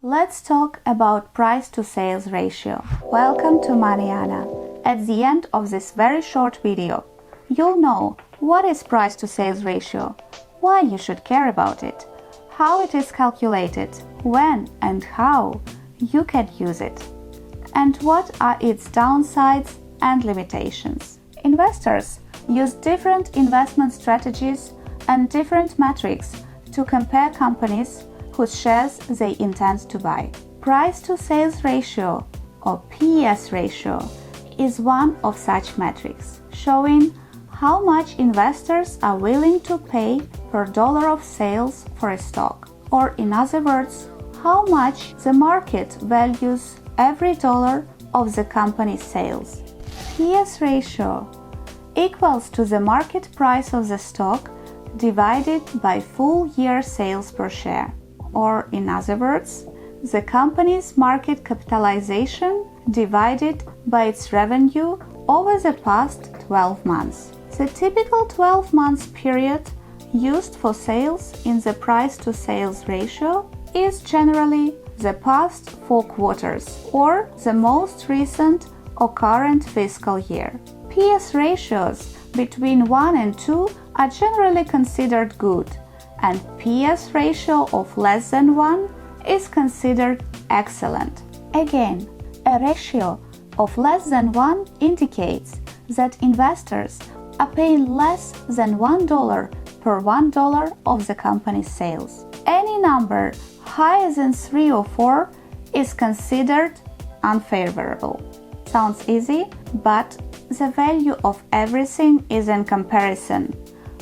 Let's talk about price to sales ratio. Welcome to Maniana. At the end of this very short video, you'll know what is price to sales ratio, why you should care about it, how it is calculated, when and how you can use it, and what are its downsides and limitations. Investors use different investment strategies and different metrics to compare companies whose shares they intend to buy. Price to sales ratio, or PES ratio, is one of such metrics, showing how much investors are willing to pay per dollar of sales for a stock, or in other words, how much the market values every dollar of the company's sales. PES ratio equals to the market price of the stock divided by full year sales per share, or in other words, the company's market capitalization divided by its revenue over the past 12 months. The typical 12 months period used for sales in the price to sales ratio is generally the past 4 quarters or the most recent or current fiscal year. PES ratios between 1 and 2 are generally considered good, and PES ratio of less than 1 is considered excellent. Again, a ratio of less than 1 indicates that investors are paying less than $1 per $1 of the company's sales. Any number higher than 3 or 4 is considered unfavorable. Sounds easy, but the value of everything is in comparison.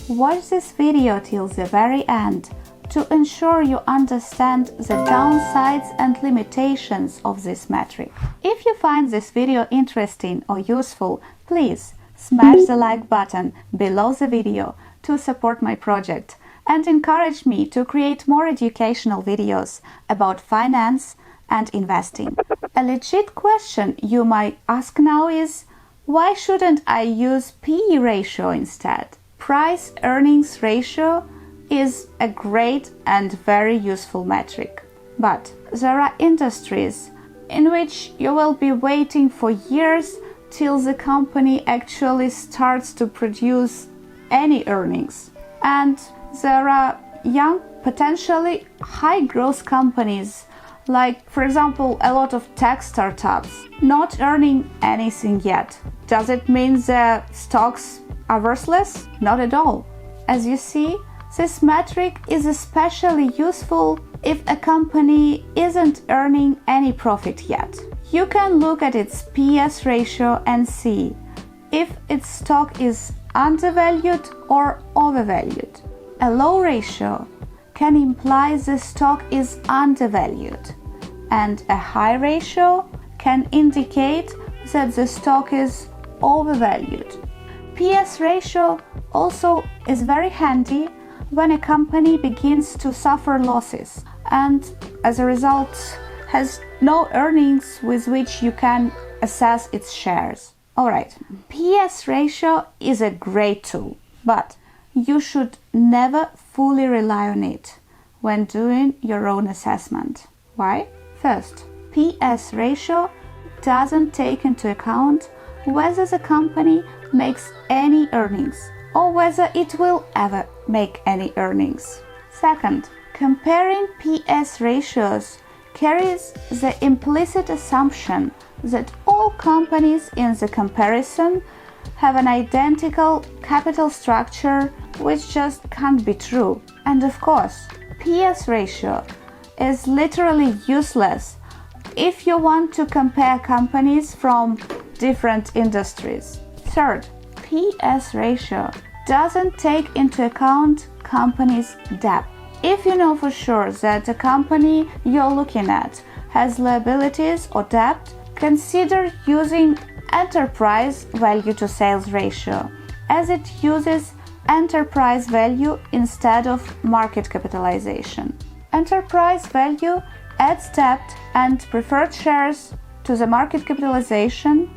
Watch this video till the very end to ensure you understand the downsides and limitations of this metric. If you find this video interesting or useful, please smash the like button below the video to support my project and encourage me to create more educational videos about finance and investing. A legit question you might ask now is, why shouldn't I use PE ratio instead? Price-earnings ratio is a great and very useful metric. But there are industries in which you will be waiting for years till the company actually starts to produce any earnings. And there are young, potentially high-growth companies, like, for example, a lot of tech startups, not earning anything yet. Does it mean the stocks are worthless? Not at all. As you see, this metric is especially useful if a company isn't earning any profit yet. You can look at its PES ratio and see if its stock is undervalued or overvalued. A low ratio can imply the stock is undervalued, and a high ratio can indicate that the stock is overvalued. PES ratio also is very handy when a company begins to suffer losses and as a result has no earnings with which you can assess its shares. Alright, PES ratio is a great tool, but you should never fully rely on it when doing your own assessment. Why? First, PES ratio doesn't take into account whether the company makes any earnings or whether it will ever make any earnings. Second, comparing PES ratios carries the implicit assumption that all companies in the comparison have an identical capital structure, which just can't be true. And of course, PES ratio is literally useless if you want to compare companies from different industries. Third, PES ratio doesn't take into account companies' debt. If you know for sure that the company you're looking at has liabilities or debt, consider using enterprise value to sales ratio, as it uses enterprise value instead of market capitalization. Enterprise value adds debt and preferred shares to the market capitalization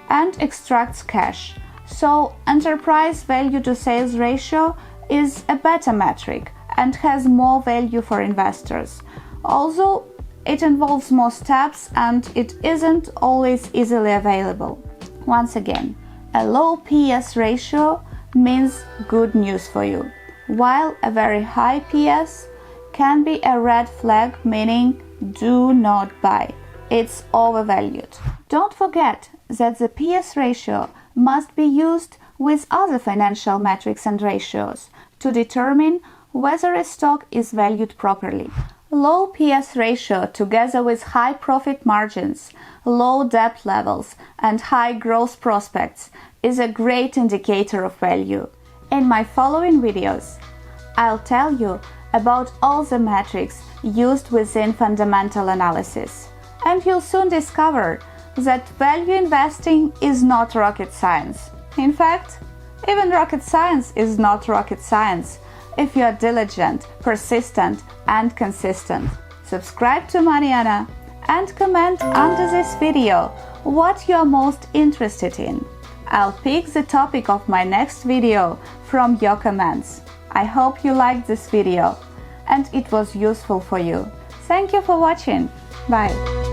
and extracts cash. So enterprise value to sales ratio is a better metric and has more value for investors. Although It involves more steps and it isn't always easily available. Once again, a low PS ratio means good news for you, while a very high PS can be a red flag, meaning do not buy. It's overvalued. Don't forget that the PS ratio must be used with other financial metrics and ratios to determine whether a stock is valued properly. Low PS ratio together with high profit margins, low debt levels, and high growth prospects is a great indicator of value. In my following videos, I'll tell you about all the metrics used within fundamental analysis, and you'll soon discover that value investing is not rocket science. In fact, even rocket science is not rocket science if you are diligent, persistent, and consistent. Subscribe to Mariana and comment under this video what you are most interested in. I'll pick the topic of my next video from your comments. I hope you liked this video and it was useful for you. Thank you for watching. Bye.